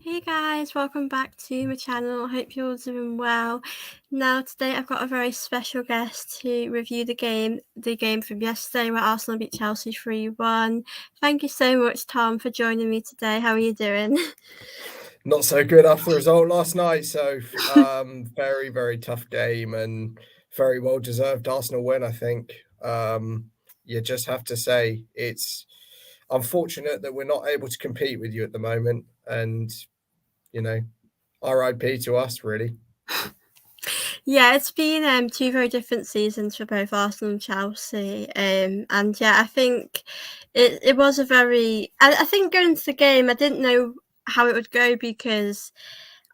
Hey guys, welcome back to my channel. I hope you're all doing well. Now today I've got a very special guest to review the game from yesterday where Arsenal beat Chelsea 3-1. Thank you so much, Tom, for joining me today. How are you doing? Not so good after the result last night. So very, very tough game and very well deserved Arsenal win, I think. You just have to say it's unfortunate that we're not able to compete with you at the moment. And, you know, RIP to us, really. Yeah, it's been two very different seasons for both Arsenal and Chelsea. And yeah, I think it was a very I think going into the game I didn't know how it would go because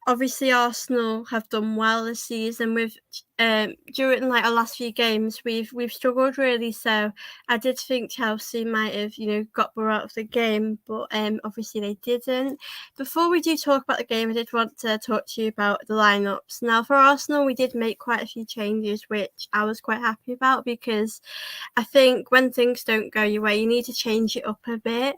obviously Arsenal have done well this season with during like our last few games we've struggled really, so I did think Chelsea might have got more out of the game, but obviously they didn't. Before we do talk about the game, I did want to talk to you about the lineups. Now for Arsenal we did make quite a few changes which I was quite happy about because I think when things don't go your way you need to change it up a bit.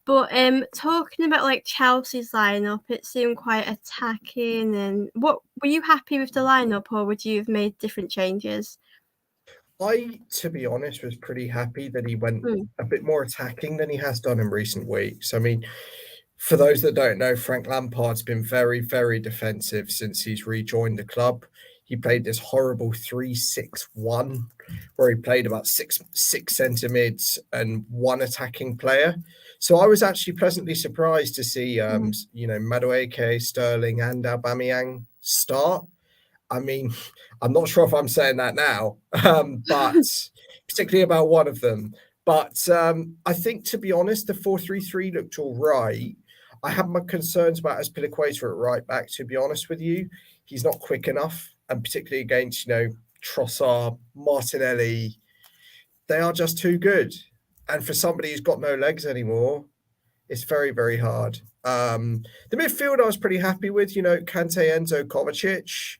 But talking about like Chelsea's lineup, it seemed quite attacking. And what were you happy with the lineup, or would you have made different changes? To be honest, was pretty happy that he went Mm. a bit more attacking than he has done in recent weeks. I mean, for those that don't know, Frank Lampard's been very, very defensive since he's rejoined the club. He played this horrible 3-6-1, where he played about six centre mids and one attacking player. So I was actually pleasantly surprised to see, Mm. Madueke, Sterling, and Aubameyang start. I mean, I'm not sure if I'm saying that now, but particularly about one of them. But I think, to be honest, the 4-3-3 looked all right. I have my concerns about Azpilicueta at right back, to be honest with you. He's not quick enough, and particularly against, Trossard, Martinelli, they are just too good. And for somebody who's got no legs anymore, it's very, very hard. The midfield I was pretty happy with, Kante, Enzo, Kovacic.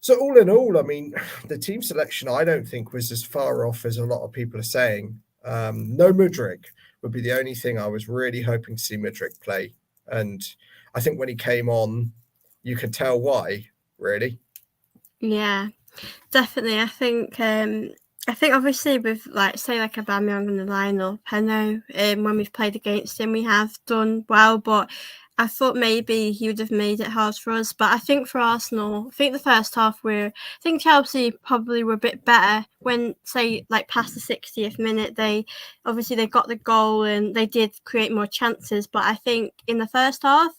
So all in all, I mean, the team selection I don't think was as far off as a lot of people are saying. No Mudryk would be the only thing I was really hoping to see Mudryk play, and I think when he came on, you could tell why. Really, Yeah, definitely. I think obviously with like say like Aubameyang in the lineup, I know when we've played against him we have done well, but I thought maybe he would have made it hard for us. But I think for Arsenal, I think the first half I think Chelsea probably were a bit better when say like past the 60th minute they got the goal and they did create more chances. But I think in the first half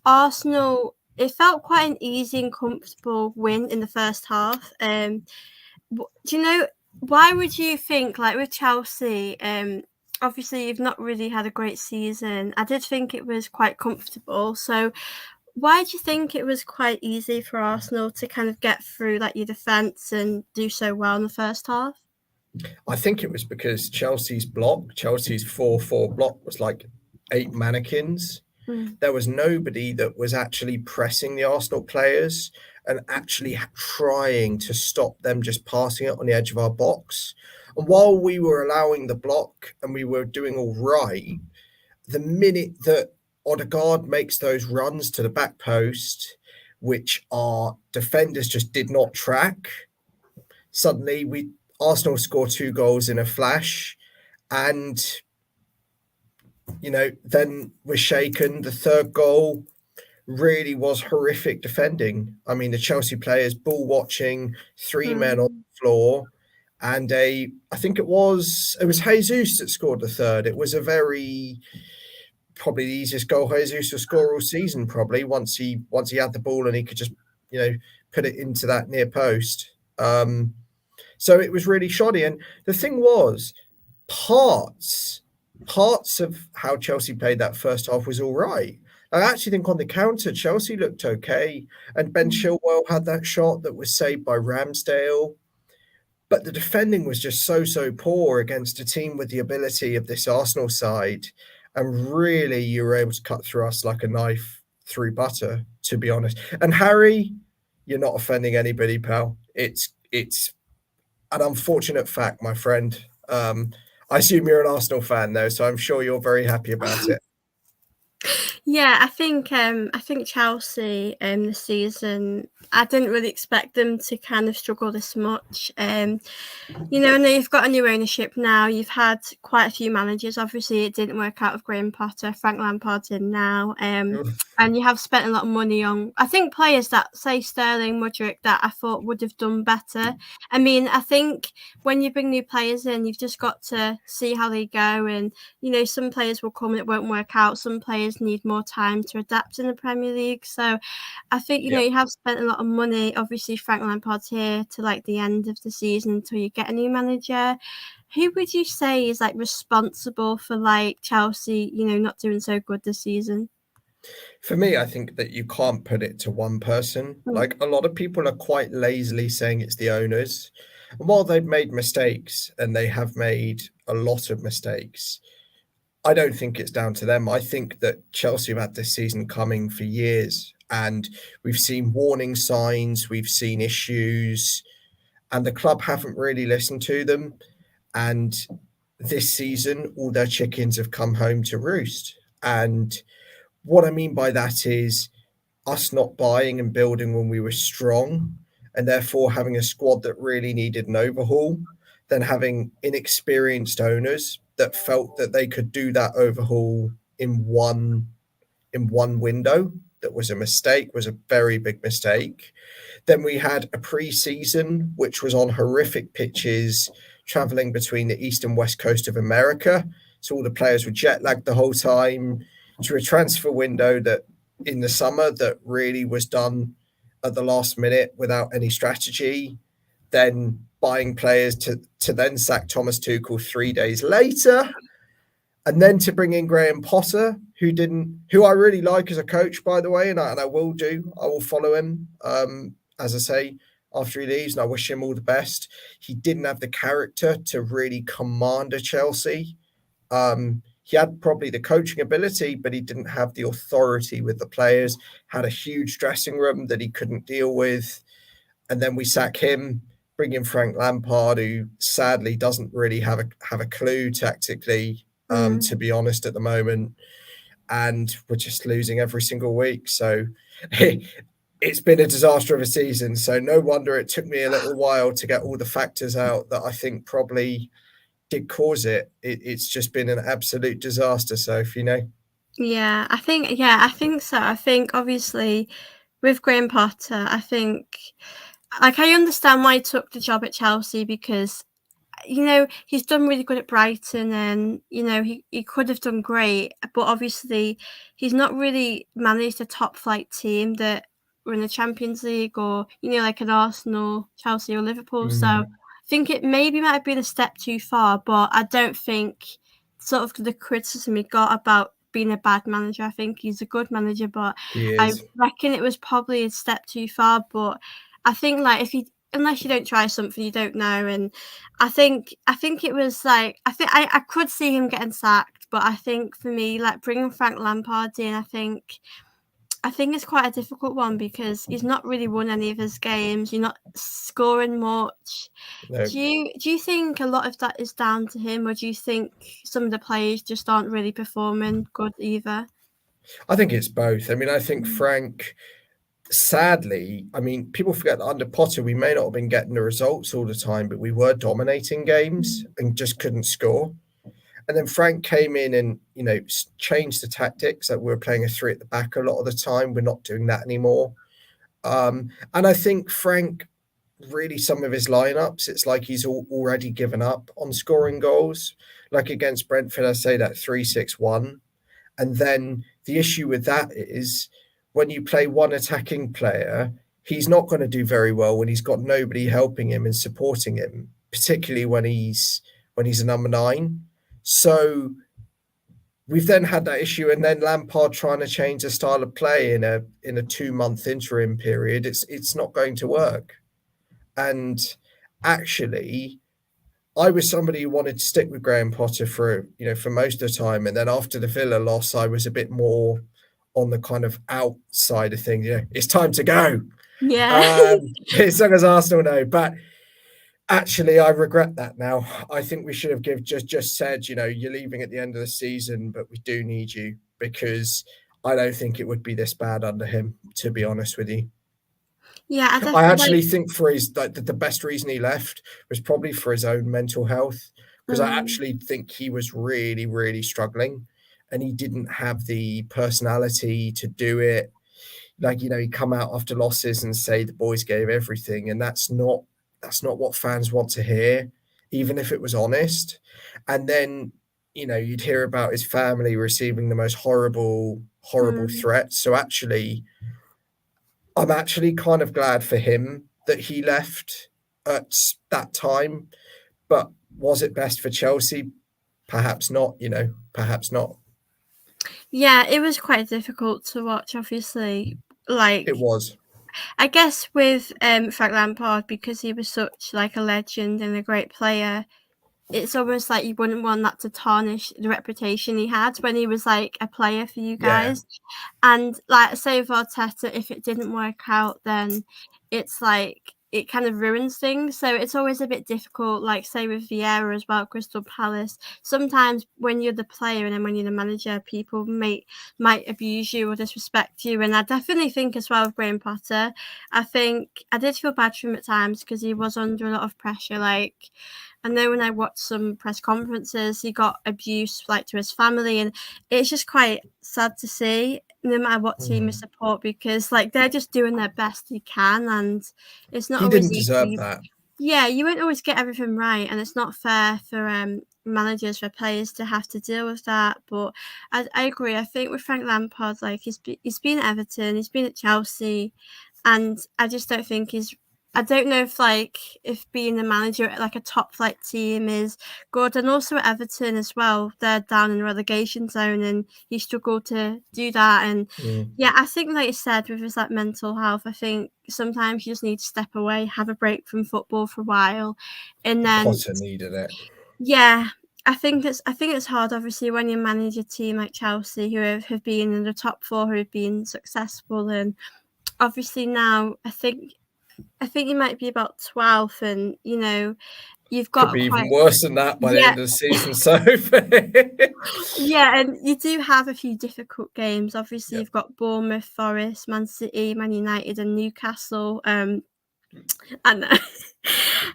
Arsenal, it felt quite an easy and comfortable win in the first half. Do you know why would you think like with Chelsea? Obviously you've not really had a great season. I did think it was quite comfortable. So why do you think it was quite easy for Arsenal to kind of get through like your defence and do so well in the first half? I think it was because Chelsea's 4-4 block was like 8 mannequins. Mm. There was nobody that was actually pressing the Arsenal players and actually trying to stop them just passing it on the edge of our box. And while we were allowing the block and we were doing all right, the minute that Odegaard makes those runs to the back post, which our defenders just did not track, suddenly we Arsenal score 2 goals in a flash, and then we're shaken. The third goal really was horrific defending. I mean, the Chelsea players ball watching, 3 men on Mm. the floor, and I think it was Jesus that scored the third. It was a very probably the easiest goal Jesus will score all season. Probably once he had the ball and he could just you know put it into that near post. So it was really shoddy. And the thing was, parts parts of how Chelsea played that first half was all right. I actually think on the counter, Chelsea looked okay, and Ben Mm. Chilwell had that shot that was saved by Ramsdale. But the defending was just so poor against a team with the ability of this Arsenal side, and really you were able to cut through us like a knife through butter, to be honest. And Harry, you're not offending anybody, pal. It's an unfortunate fact, my friend. I assume you're an Arsenal fan, though, so I'm sure you're very happy about it. Yeah, I think Chelsea this season, I didn't really expect them to kind of struggle this much. I know you've got a new ownership now. You've had quite a few managers. Obviously, it didn't work out with Graham Potter. Frank Lampard's in now. And you have spent a lot of money on, I think, players that, say, Sterling, Mudryk, that I thought would have done better. I mean, I think when you bring new players in, you've just got to see how they go. And, some players will come and it won't work out. Some players need more time to adapt in the Premier League. So I think, Yeah. you have spent a lot of money. Obviously, Frank Lampard's here to like the end of the season until you get a new manager. Who would you say is like responsible for like Chelsea, not doing so good this season? For me, I think that you can't put it to one person. Mm. Like a lot of people are quite lazily saying it's the owners. And while they've made mistakes, and they have made a lot of mistakes, I don't think it's down to them. I think that Chelsea have had this season coming for years, and we've seen warning signs, we've seen issues, and the club haven't really listened to them. And this season, all their chickens have come home to roost. And what I mean by that is us not buying and building when we were strong, and therefore having a squad that really needed an overhaul, then having inexperienced owners that felt that they could do that overhaul in one window. That was a mistake, was a very big mistake. Then we had a pre-season which was on horrific pitches, traveling between the east and west coast of America. So all the players were jet lagged the whole time, to a transfer window that in the summer that really was done at the last minute without any strategy. Then buying players to then sack Thomas Tuchel 3 days later, and then to bring in Graham Potter, who I really like as a coach, by the way, and I will follow him. As I say, after he leaves, and I wish him all the best. He didn't have the character to really command a Chelsea. He had probably the coaching ability, but he didn't have the authority with the players. Had a huge dressing room that he couldn't deal with, and then we sack him, bring in Frank Lampard, who sadly doesn't really have a clue tactically. Mm. To be honest, at the moment, and we're just losing every single week. So it's been a disaster of a season. So no wonder it took me a little while to get all the factors out that I think probably did cause it. It's just been an absolute disaster. So if you know. Yeah, I think so. I think obviously with Graham Potter, I think like I understand why he took the job at Chelsea because he's done really good at Brighton and, he could have done great, but obviously he's not really managed a top flight team that were in the Champions League or, like an Arsenal, Chelsea or Liverpool. So I think it maybe might have been a step too far, but I don't think sort of the criticism he got about being a bad manager. I think he's a good manager, but He I is. reckon it was probably a step too far. But I think like unless you don't try something, you don't know. And I think it was like I could see him getting sacked, but I think for me, like bringing Frank Lampard in, I think it's quite a difficult one because he's not really won any of his games. You're not scoring much. No, Do you think a lot of that is down to him, or do you think some of the players just aren't really performing good either? I think it's both. I mean, I think Mm. Frank, sadly, I mean, people forget that under Potter, we may not have been getting the results all the time, but we were dominating games and just couldn't score. And then Frank came in and, changed the tactics. That we were playing a three at the back a lot of the time. We're not doing that anymore. And I think Frank, really, some of his lineups, it's like he's already given up on scoring goals. Like against Brentford, I say that 3-6-1. And then the issue with that is when you play one attacking player, he's not going to do very well when he's got nobody helping him and supporting him, particularly when he's a number 9. So we've then had that issue, and then Lampard trying to change the style of play in a 2-month interim period. It's not going to work. And actually, I was somebody who wanted to stick with Graham Potter for most of the time, and then after the Villa loss, I was a bit more on the kind of outside of things. It's time to go. Yeah. As long as Arsenal know, but actually, I regret that now. I think we should have just said, you're leaving at the end of the season, but we do need you, because I don't think it would be this bad under him, to be honest with you. Yeah, I I definitely actually think for his the best reason he left was probably for his own mental health, because I mm, actually think he was really, really struggling, and he didn't have the personality to do it. Like, he'd come out after losses and say the boys gave everything, and that's not what fans want to hear, even if it was honest. And then, you'd hear about his family receiving the most horrible, horrible mm. threats. So actually, I'm actually kind of glad for him that he left at that time. But was it best for Chelsea? Perhaps not, perhaps not. Yeah, it was quite difficult to watch, obviously. Like, It was. I guess with Frank Lampard, because he was such like a legend and a great player, it's almost like you wouldn't want that to tarnish the reputation he had when he was like a player for you Yeah. guys. And like say with Arteta, if it didn't work out, then it's like it kind of ruins things. So it's always a bit difficult, like say with Vieira as well, Crystal Palace. Sometimes when you're the player and then when you're the manager, people might abuse you or disrespect you. And I definitely think as well with Graham Potter, I think I did feel bad for him at times because he was under a lot of pressure. Like I know when I watched some press conferences, he got abuse like to his family, and it's just quite sad to see. No matter what team you Mm. support, because like they're just doing their best they can, and it's not He always didn't easy. deserve that. Yeah, you won't always get everything right, and it's not fair for managers, for players to have to deal with that. But I agree. I think with Frank Lampard, like he's been at Everton, he's been at Chelsea, and I just don't think he's. I don't know if being a manager at like a top flight team is good, and also at Everton as well. They're down in the relegation zone, and he struggled to do that. And Mm. yeah, I think like you said with his like mental health, I think sometimes you just need to step away, have a break from football for a while, and then Potter needed it. yeah, I think it's hard obviously when you manage a team like Chelsea who have been in the top four, who have been successful, and obviously now I think you might be about 12th, and you've Could got be even quite worse than that by the yeah. end of the season. So, Yeah, and you do have a few difficult games. Obviously, yeah, you've got Bournemouth, Forest, Man City, Man United, and Newcastle. And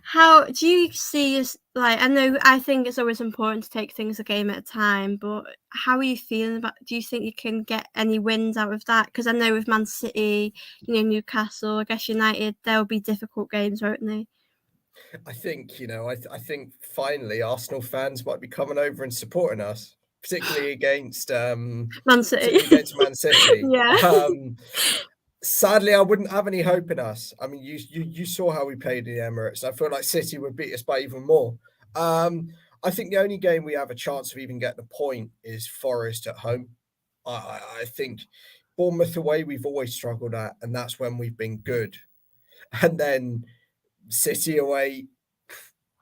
how do you see us? Like, I know, I think it's always important to take things a game at a time, but how are you feeling about? Do you think you can get any wins out of that? Because I know with Man City, Newcastle, I guess United, there'll be difficult games, won't they? I think I think finally Arsenal fans might be coming over and supporting us, particularly against Man City, Man City. yeah, Sadly, I wouldn't have any hope in us. I mean, you saw how we played in the Emirates. I feel like City would beat us by even more. I think the only game we have a chance of even getting a point is Forest at home. I think Bournemouth away we've always struggled at, and that's when we've been good. And then City away,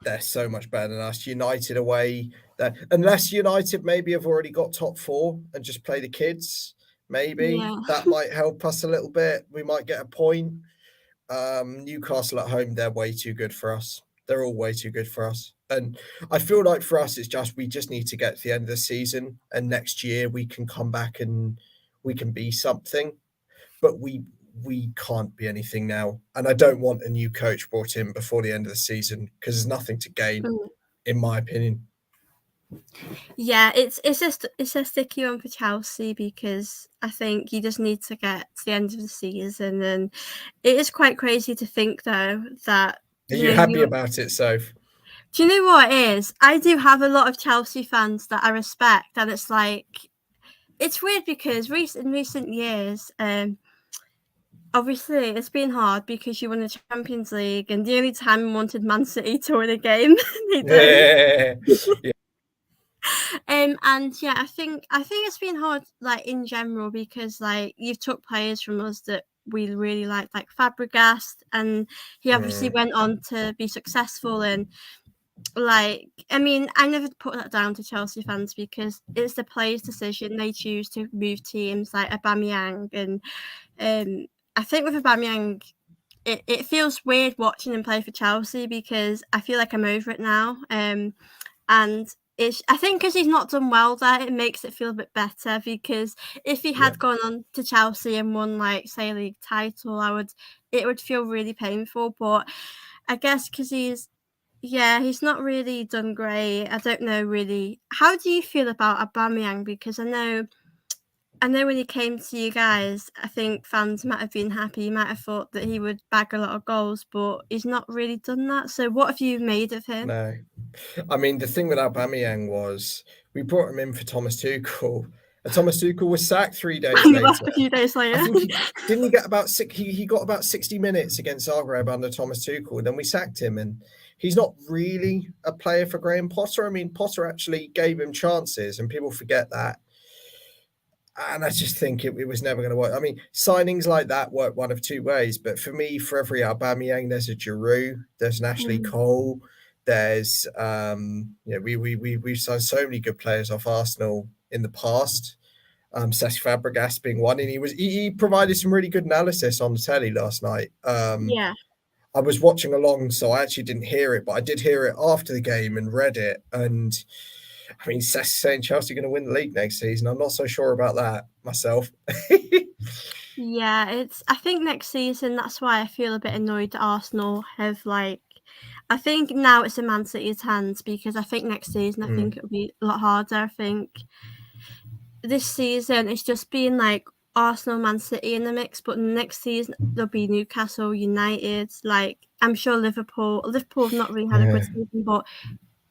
they're so much better than us. United away, unless United maybe have already got top four and just play the kids, maybe yeah, that might help us a little bit. We might get a point. Newcastle at home, they're way too good for us. They're all way too good for us. And I feel like for us, we just need to get to the end of the season, and next year we can come back and we can be something. But we can't be anything now. And I don't want a new coach brought in before the end of the season because there's nothing to gain, mm. in my opinion. Yeah. It's a sticky one for Chelsea because I think you just need to get to the end of the season, and it is quite crazy to think though that Are you happy about it, Soph? do you know what it is? I do have a lot of Chelsea fans that I respect, and it's like it's weird because in recent years, obviously it's been hard because you won the Champions League, and the only time I wanted Man City to win a game, they don't. Yeah. Yeah. And yeah, I think it's been hard, like in general, because like you've took players from us that we really liked, like Fabregas, and he obviously Mm. went on to be successful. And like, I mean, I never put that down to Chelsea fans because it's the players' decision. They choose to move teams, like Aubameyang, and I think with Aubameyang, it feels weird watching him play for Chelsea because I feel like I'm over it now. And I think because he's not done well there, it makes it feel a bit better, because if he Yeah. had gone on to Chelsea and won, like, say, a league title, it would feel really painful. But I guess because he's not really done great. I don't know really. How do you feel about Aubameyang? Because I know when he came to you guys, I think fans might have been happy. You might have thought that he would bag a lot of goals, but he's not really done that. So what have you made of him? No. I mean, the thing with Aubameyang was we brought him in for Thomas Tuchel, and Thomas Tuchel was sacked 3 days And he later. left a few days I later. think he get about he got about 60 minutes against Zagreb under Thomas Tuchel, and then we sacked him. And he's not really a player for Graham Potter. I mean, Potter actually gave him chances, and people forget that. And I just think it was never going to work. I mean, signings like that work one of two ways. But for me, for every Aubameyang, there's a Giroud, there's an Ashley Cole, there's we've signed so many good players off Arsenal in the past. Cesc Fabregas being one, and he provided some really good analysis on the telly last night. Yeah. I was watching along, so I actually didn't hear it, but I did hear it after the game and read it. And I mean, Cesc saying Chelsea are going to win the league next season. I'm not so sure about that myself. Yeah, I think next season, that's why I feel a bit annoyed that Arsenal have, like, I think now it's in Man City's hands, because I think next season, I think it'll be a lot harder. I think this season it's just been like Arsenal, Man City in the mix, but next season there'll be Newcastle, United. Like, I'm sure Liverpool have not really had a good season, but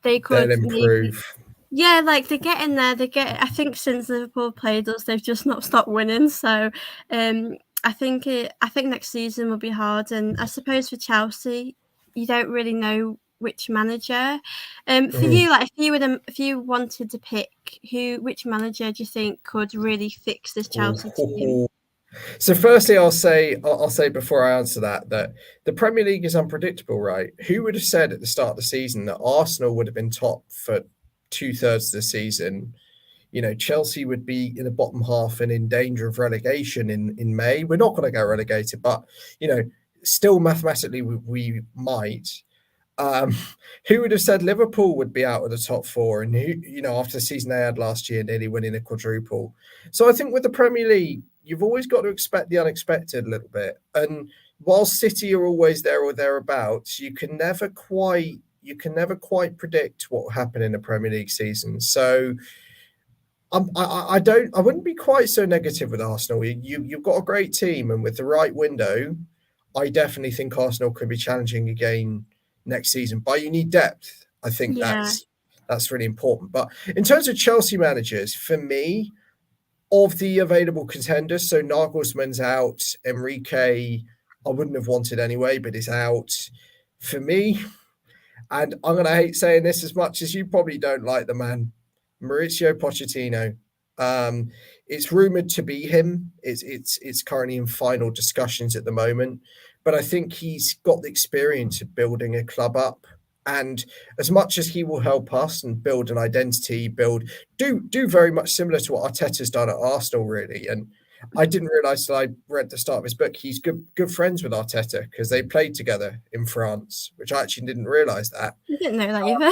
they could They'll maybe. improve. Yeah, like, they're getting there. I think since Liverpool played us, they've just not stopped winning. So, I think next season will be hard. And I suppose for Chelsea, you don't really know which manager. For you, like, if you wanted to pick which manager do you think could really fix this Chelsea team? So firstly, I'll say before I answer that the Premier League is unpredictable, right? Who would have said at the start of the season that Arsenal would have been top for 2/3 of the season? You know, Chelsea would be in the bottom half and in danger of relegation in May. We're not going to get relegated, but still mathematically we might. Who would have said Liverpool would be out of the top four, and after the season they had last year, nearly winning a quadruple? So I think with the Premier League, you've always got to expect the unexpected a little bit. And while City are always there or thereabouts, you can never quite predict what will happen in a Premier League season. So I wouldn't be quite so negative with Arsenal. You've got a great team, and with the right window, I definitely think Arsenal could be challenging again next season. But you need depth. I think Yeah. that's really important. But in terms of Chelsea managers, for me, of the available contenders, so Nagelsmann's out, Enrique, I wouldn't have wanted anyway, but is out. For me, and I'm going to hate saying this as much as you probably don't like the man, Mauricio Pochettino. It's rumored to be him. It's currently in final discussions at the moment, but I think he's got the experience of building a club up. And as much as he will help us and build an identity, do very much similar to what Arteta's done at Arsenal, really. And I didn't realise till I read the start of his book, he's good friends with Arteta because they played together in France, which I actually didn't realise that. I didn't know that either.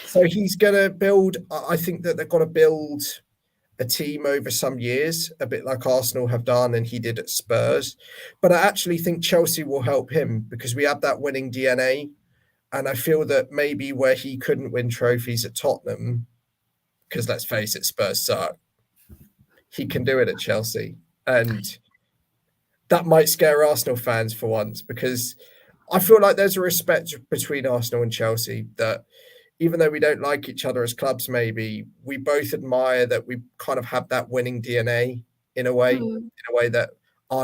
So he's going to build, I think that they've got to build a team over some years, a bit like Arsenal have done and he did at Spurs. But I actually think Chelsea will help him because we have that winning DNA. And I feel that maybe where he couldn't win trophies at Tottenham, because let's face it, Spurs suck, he can do it at Chelsea. And that might scare Arsenal fans for once, because I feel like there's a respect between Arsenal and Chelsea that even though we don't like each other as clubs, maybe we both admire that we kind of have that winning DNA in a way that our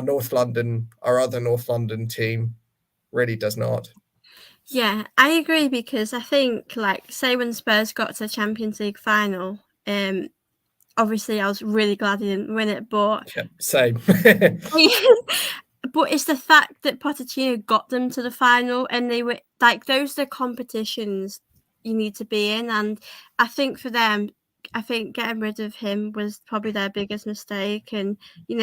other North London team really does not. Yeah, I agree, because I think, like, say when Spurs got to the Champions League final, obviously I was really glad he didn't win it, but Yeah, same. but it's the fact that Pochettino got them to the final, and they were like, those are the competitions you need to be in. And I think for them, I think getting rid of him was probably their biggest mistake. And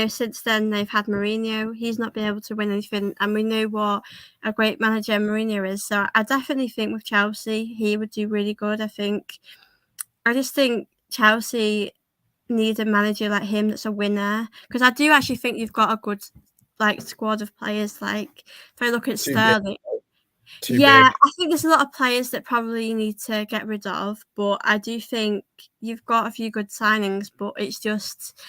since then they've had Mourinho. He's not been able to win anything, and we know what a great manager Mourinho is. So I definitely think with Chelsea he would do really good. I think I just think Chelsea need a manager like him that's a winner, because I do actually think you've got a good like squad of players. Like if I look at Too big. Sterling, Too yeah, big. I think there's a lot of players that probably you need to get rid of, but I do think you've got a few good signings, but it's just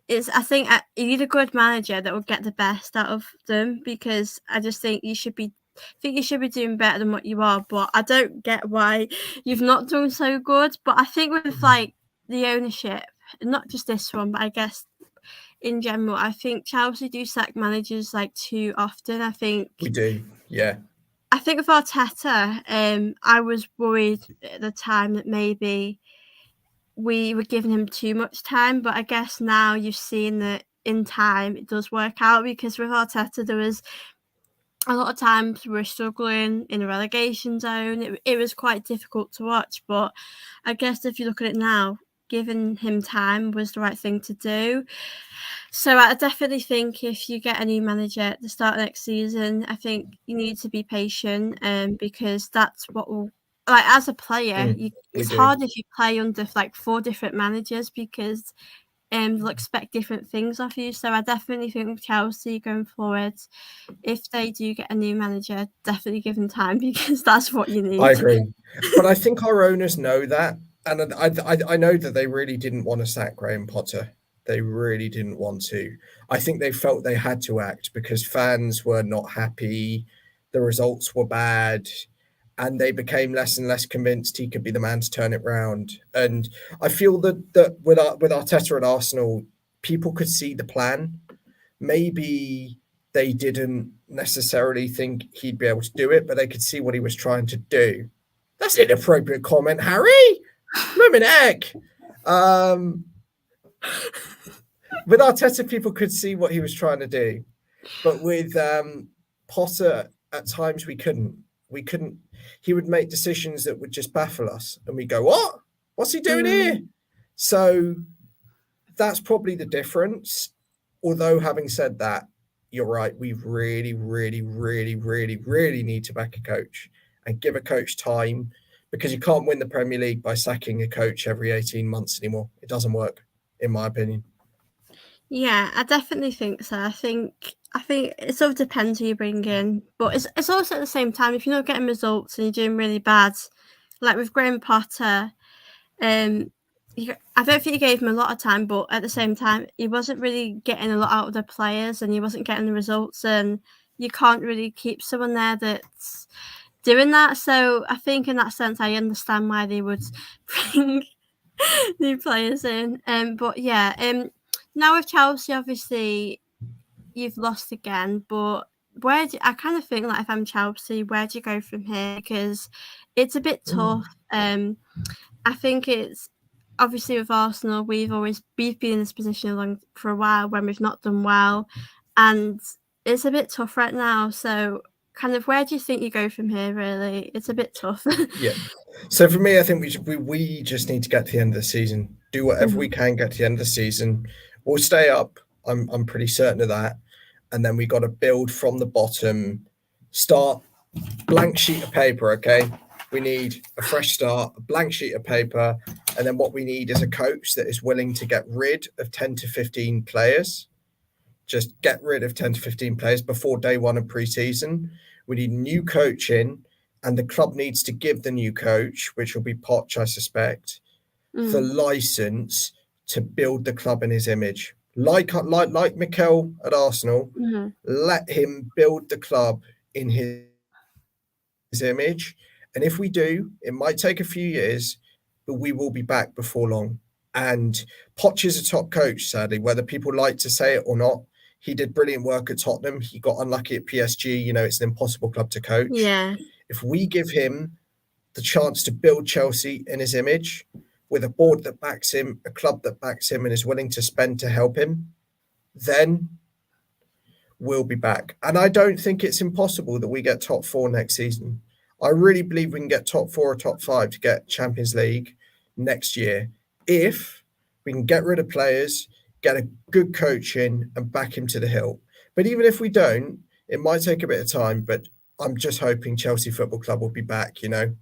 I think you need a good manager that will get the best out of them, because I just think you should be doing better than what you are, but I don't get why you've not done so good. But I think with like the ownership, not just this one, but I guess in general, I think Chelsea do sack managers like too often. We do, yeah. I think with Arteta, I was worried at the time that maybe we were giving him too much time, but I guess now you've seen that in time it does work out, because with Arteta there was a lot of times we were struggling in a relegation zone. It was quite difficult to watch, but I guess if you look at it now, giving him time was the right thing to do. So I definitely think if you get a new manager at the start of next season, I think you need to be patient, because that's what will, like, as a player, We it's do. hard if you play under like 4 different managers, because they'll expect different things of you. So I definitely think with Chelsea going forward, if they do get a new manager, definitely give them time, because that's what you I need. agree. But I think our owners know that. And I know that they really didn't want to sack Graham Potter. They really didn't want to. I think they felt they had to act because fans were not happy. The results were bad. And they became less and less convinced he could be the man to turn it round. And I feel that with Arteta at Arsenal, people could see the plan. Maybe they didn't necessarily think he'd be able to do it, but they could see what he was trying to do. That's an inappropriate comment, Harry. Blooming heck. With Arteta, people could see what he was trying to do, but with Potter, at times we couldn't. We couldn't. He would make decisions that would just baffle us, and we go, "What? What's he doing here?" So that's probably the difference. Although, having said that, you're right. We really, really, really, really, really need to back a coach and give a coach time, because you can't win the Premier League by sacking a coach every 18 months anymore. It doesn't work, in my opinion. Yeah, I definitely think so. I think it sort of depends who you bring in, but it's also at the same time, if you're not getting results and you're doing really bad, like with Graham Potter, I don't think he gave him a lot of time, but at the same time, he wasn't really getting a lot out of the players, and he wasn't getting the results, and you can't really keep someone there that's doing that. So I think in that sense, I understand why they would bring new players in. But yeah, now with Chelsea, obviously you've lost again, but I kind of think like if I'm Chelsea, where do you go from here? Because it's a bit tough. I think it's obviously with Arsenal, we've been in this position for a while when we've not done well, and it's a bit tough right now. So kind of where do you think you go from here? Really, it's a bit tough. Yeah. So for me, I think we just need to get to the end of the season. Do whatever we can, get to the end of the season. We'll stay up. I'm pretty certain of that. And then we got to build from the bottom. Start blank sheet of paper. Okay. We need a fresh start, a blank sheet of paper, and then what we need is a coach that is willing to get rid of 10 to 15 players. Just get rid of 10 to 15 players before day one of pre-season. We need new coaching, and the club needs to give the new coach, which will be Poch, I suspect, the license to build the club in his image. Like Mikel at Arsenal, let him build the club in his image. And if we do, it might take a few years, but we will be back before long. And Poch is a top coach, sadly, whether people like to say it or not. He did brilliant work at Tottenham. He got unlucky at PSG. You know, it's an impossible club to coach. Yeah. If we give him the chance to build Chelsea in his image, with a board that backs him, a club that backs him and is willing to spend to help him, then we'll be back. And I don't think it's impossible that we get top 4 next season. I really believe we can get top 4 or top 5 to get Champions League next year, if we can get rid of players, get a good coach in, and back him to the hill. But even if we don't, it might take a bit of time, but I'm just hoping Chelsea Football Club will be back, you know?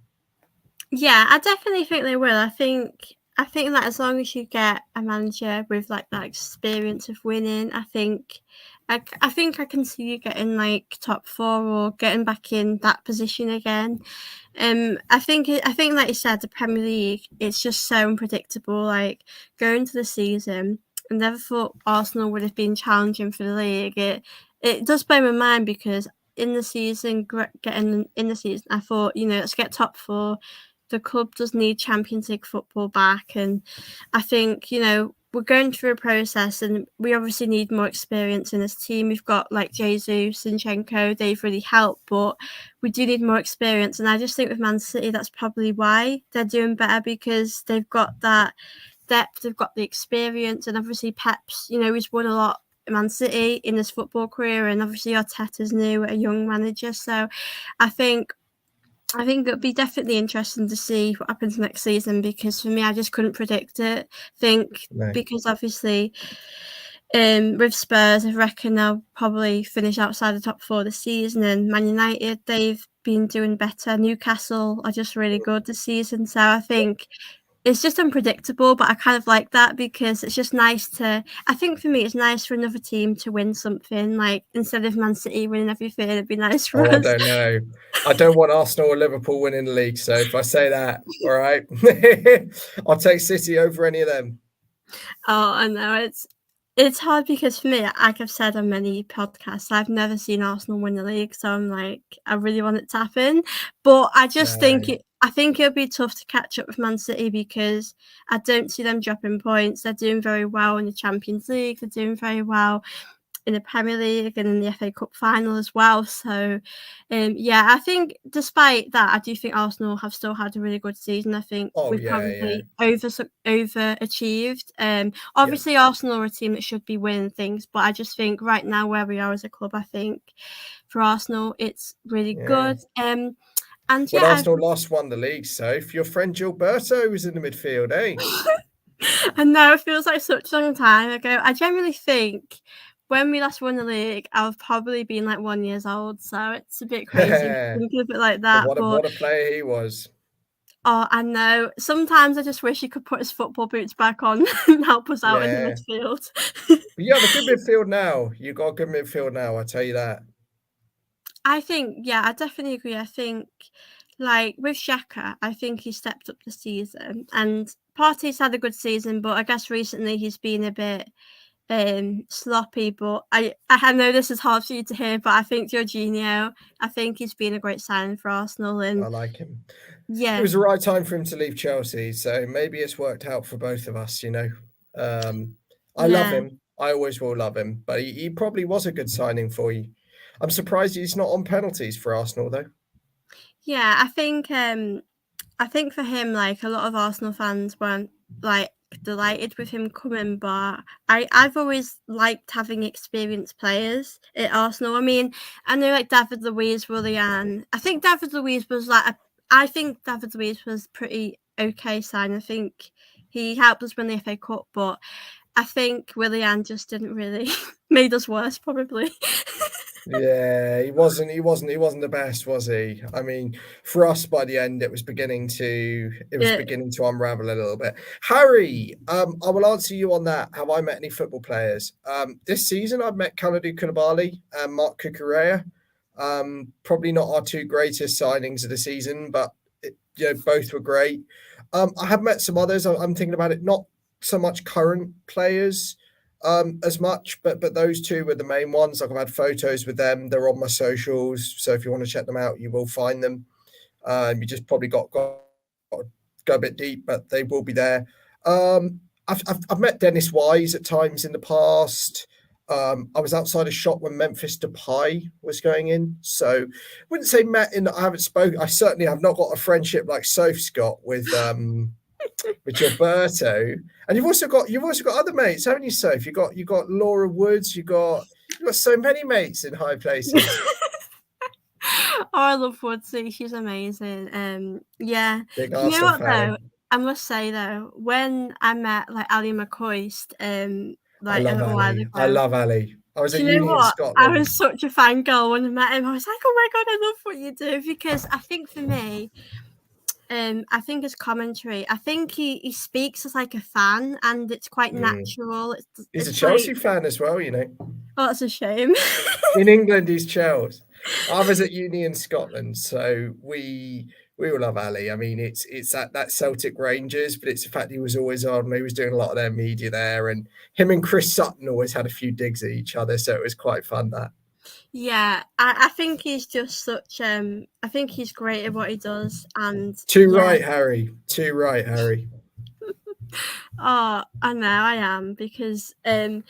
Yeah, I definitely think they will. I think that as long as you get a manager with like that experience of winning, I think I can see you getting like top four or getting back in that position again. I think like you said, the Premier League, it's just so unpredictable. Like going to the season, I never thought Arsenal would have been challenging for the league. It does blow my mind because in the season, getting in the season, I thought, let's get top four. The club does need Champions League football back, and I think we're going through a process, and we obviously need more experience in this team. We've got like Jesus, Zinchenko, they've really helped, but we do need more experience. And I just think with Man City, that's probably why they're doing better, because they've got that depth, they've got the experience, and obviously Pep's, he's won a lot at Man City in his football career, and obviously Arteta's new, a young manager. So I think it'll be definitely interesting to see what happens next season, because for me, I just couldn't predict it. No. Because obviously, with Spurs, I reckon they'll probably finish outside the top four this season, and Man United, they've been doing better. Newcastle are just really good this season, so I think it's just unpredictable, but I kind of like that, because it's just nice I think for me, it's nice for another team to win something. Like, instead of Man City winning everything, it'd be nice for Oh, I us. don't know. I don't want Arsenal or Liverpool winning the league. So if I say that, all right, I'll take City over any of them. Oh, I know it's hard, because for me, like I've said on many podcasts, I've never seen Arsenal win the league, so I'm like, I really want it to happen. But I just think No. I think it'll be tough to catch up with Man City, because I don't see them dropping points. They're doing very well in the Champions League. They're doing very well in the Premier League and in the FA Cup final as well. So, yeah, I think despite that, I do think Arsenal have still had a really good season. I think Oh we've yeah, yeah, probably overachieved. yeah, Obviously, Arsenal are a team that should be winning things, but I just think right now where we are as a club, I think for Arsenal, it's really yeah. good. And When yeah, Arsenal last won the league, so if your friend Gilberto was in the midfield, eh? I know it feels like such a long time ago. I generally think when we last won the league, I've probably been like 1 year old, so it's a bit crazy thinking of it like that. But What a player he was. oh, I know. Sometimes I just wish he could put his football boots back on and help us out in the Yeah. midfield. But you have a good midfield now. You got a good midfield now, I tell you that. I think, yeah, I definitely agree. I think, like with Xhaka, I think he stepped up the season, and Partey's had a good season, but I guess recently he's been a bit sloppy. But I know this is hard for you to hear, but I think Jorginho, I think he's been a great signing for Arsenal, I and like him. It yeah, was the right time for him to leave Chelsea, so maybe it's worked out for both of us, you know. Um, I love yeah. him. I always will love him, but he probably was a good signing for you. I'm surprised he's not on penalties for Arsenal, though. Yeah, I think for him, like a lot of Arsenal fans weren't like delighted with him coming, but I've always liked having experienced players at Arsenal. I mean, I know like David Luiz, Willian. I think David Luiz was pretty okay sign. I think he helped us win the FA Cup, but I think Willian just didn't really made us worse, probably. Yeah, he wasn't the best, was he? I mean, for us by the end, it was Yeah. beginning to unravel a little bit. Harry, I will answer you on that. Have I met any football players? This season I've met Kalidou Koulibaly and Mark Cucurella. Probably not our two greatest signings of the season, but both were great. I have met some others. I'm thinking about it, not so much current players as much, but those two were the main ones. Like I've had photos with them. They're on my socials, so if you want to check them out, you will find them. You just probably got to go a bit deep, but they will be there. I've met Dennis Wise at times in the past. I was outside a shop when Memphis Depay was going in, so I wouldn't say met in. I haven't spoken. I certainly have not got a friendship like Soph's got with Gilberto, and you've also got other mates, haven't you, Soph? You got Laura Woods. You got so many mates in high places. Oh, I love Woodsy. She's amazing. Yeah. Big Do you know Arsenal what fan. though? I must say though, when I met like Ali McCoist, I like a love little while Ali. I ago, love Ali. I was do at you know uni in what? I Scotland. was such a fangirl when I met him. I was like, oh my god, I love what you do, because I think for me, I think his commentary. I think he speaks as like a fan, and it's quite Mm. natural. He's a It's like, Chelsea fan as well, you know. oh, that's a shame. In England, he's Chelsea. I was at uni in Scotland, so we all love Ali. I mean, it's that Celtic Rangers, but it's the fact he was always on. He was doing a lot of their media there, and him and Chris Sutton always had a few digs at each other, so it was quite fun. That Yeah, I think he's just such. I think he's great at what he does, and too yeah. right, Harry. Too right, Harry. Oh, I know I am because I'm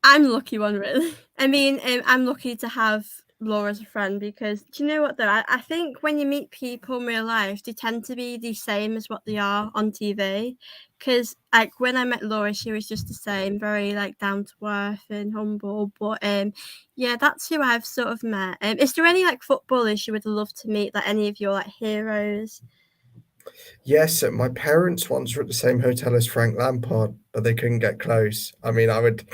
the lucky one, really. I mean, I'm lucky to have Laura as a friend because do you know what though? I think when you meet people in real life, they tend to be the same as what they are on TV. Because like when I met Laura, she was just the same, very like down to earth and humble. But yeah, that's who I've sort of met. Is there any like footballers you would love to meet, like any of your like heroes? Yes, my parents once were at the same hotel as Frank Lampard, but they couldn't get close. I mean, I would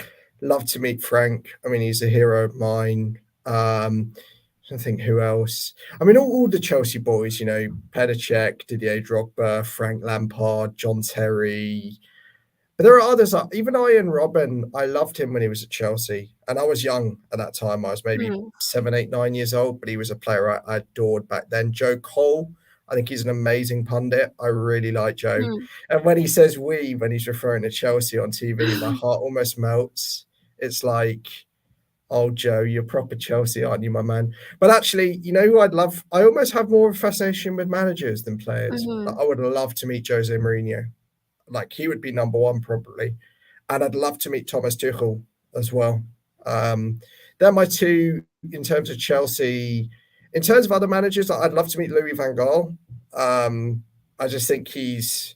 love to meet Frank. I mean, he's a hero of mine. I think who else. I mean, all the Chelsea boys, you know, Petr Cech, Didier Drogba, Frank Lampard, John Terry. But there are others. Even Ian Robin, I loved him when he was at Chelsea, and I was young at that time. I was maybe Hmm. 7, 8, 9 years old, but he was a player I adored back then. Joe Cole, I think he's an amazing pundit. I really like Joe, Hmm. and when he says "we" when he's referring to Chelsea on TV, my heart almost melts. It's like, oh, Joe, you're proper Chelsea, aren't you, my man? But actually, you know who I'd love? I almost have more of a fascination with managers than players. Like, Hmm. I would love to meet Jose Mourinho. Like, he would be number one probably, and I'd love to meet Thomas Tuchel as well. Um, they're my two in terms of Chelsea. In terms of other managers, I'd love to meet Louis van Gaal. I just think he's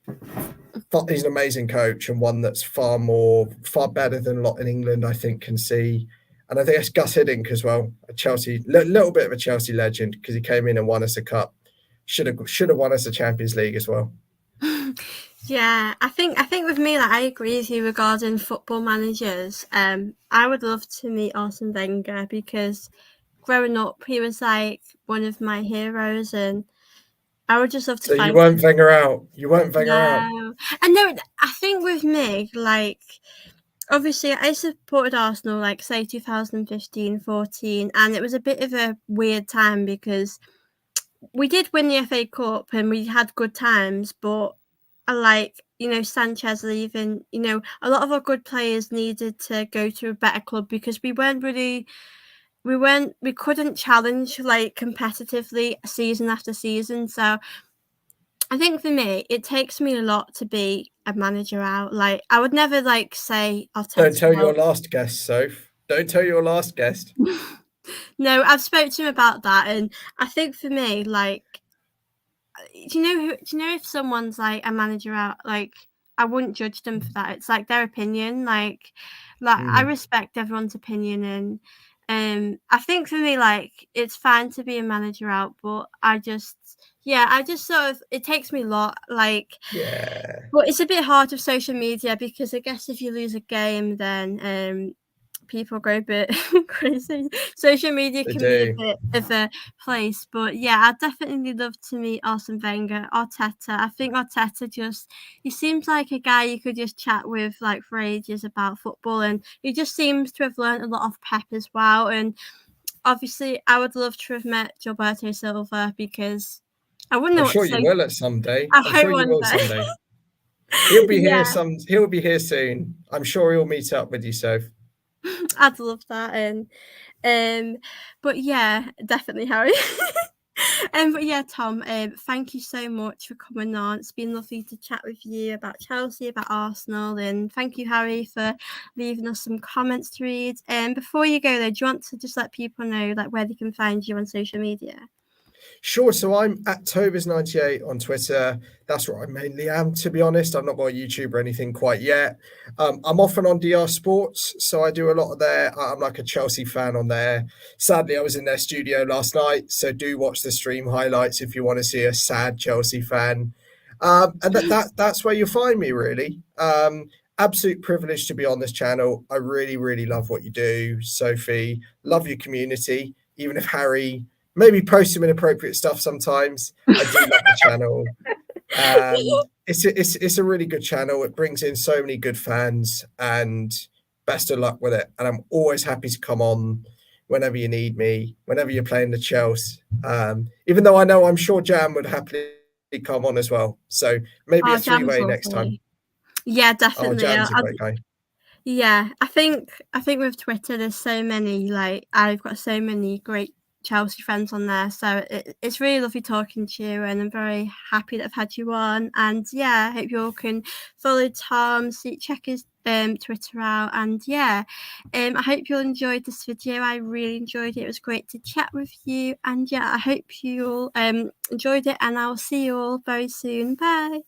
an amazing coach and one that's far better than a lot in England, I think, can see. And I think it's Gus Hiddink as well, a Chelsea, little bit of a Chelsea legend because he came in and won us a cup. Should have won us a Champions League as well. Yeah, I think with me, like I agree with you regarding football managers. I would love to meet Arsene Wenger because growing up, he was like one of my heroes, and I would just love to So you find. won't Wenger out. You won't Wenger out. No, and no, I think with me, like obviously, I supported Arsenal, like say 2015, 14, and it was a bit of a weird time because we did win the FA Cup and we had good times, but like Sanchez leaving, a lot of our good players needed to go to a better club because we couldn't challenge like competitively season after season. So I think for me, it takes me a lot to be a manager out. Like I would never like say Don't Arteta tell your out. last guest, Soph. Don't tell your last guest. No, I've spoke to him about that, and I think for me, like do you know if someone's like a manager out, like I wouldn't judge them for that. It's like their opinion. Like I Mm. respect everyone's opinion, and I think for me, like it's fine to be a manager out, but I just sort of it takes me a lot, like Yeah, but it's a bit hard with social media because I guess if you lose a game then people go a bit crazy. Social media they can be a do. bit of a place, but yeah, I'd definitely love to meet Arsene Wenger, Arteta. I think Arteta he seems like a guy you could just chat with like for ages about football, and he just seems to have learned a lot of Pep as well. And obviously, I would love to have met Gilberto Silva because I wouldn't I'm know what to sure you say. will at some day. I I'm hope sure you one will day. someday. He'll be here Yeah, some. He'll be here soon. I'm sure he'll meet up with you, Soph. I'd love that. And but yeah, definitely Harry. But yeah, Tom, thank you so much for coming on. It's been lovely to chat with you about Chelsea, about Arsenal, and thank you, Harry, for leaving us some comments to read. Before you go though, do you want to just let people know like where they can find you on social media? Sure. So I'm at Tovers98 on Twitter. That's what I mainly am, to be honest. I've not got a YouTube or anything quite yet. I'm often on DR Sports, so I do a lot of there. I'm like a Chelsea fan on there. Sadly, I was in their studio last night, so do watch the stream highlights if you want to see a sad Chelsea fan. And that's where you'll find me, really. Absolute privilege to be on this channel. I really, really love what you do, Sophie. Love your community, even if Harry maybe post some inappropriate stuff sometimes. I do love the channel. It's a really good channel. It brings in so many good fans, and best of luck with it. And I'm always happy to come on whenever you need me, whenever you're playing the Chelsea. Even though I'm sure Jam would happily come on as well. So maybe a three-way next time. Yeah, Oh, definitely. Jam's a great guy. Yeah, I think with Twitter, there's so many, like, I've got so many great Chelsea friends on there, so it's really lovely talking to you, and I'm very happy that I've had you on. And yeah, I hope you all can follow Tom, check his Twitter out, and yeah, I hope you all enjoyed this video. I really enjoyed it. It was great to chat with you, and yeah, I hope you all enjoyed it, and I'll see you all very soon. Bye.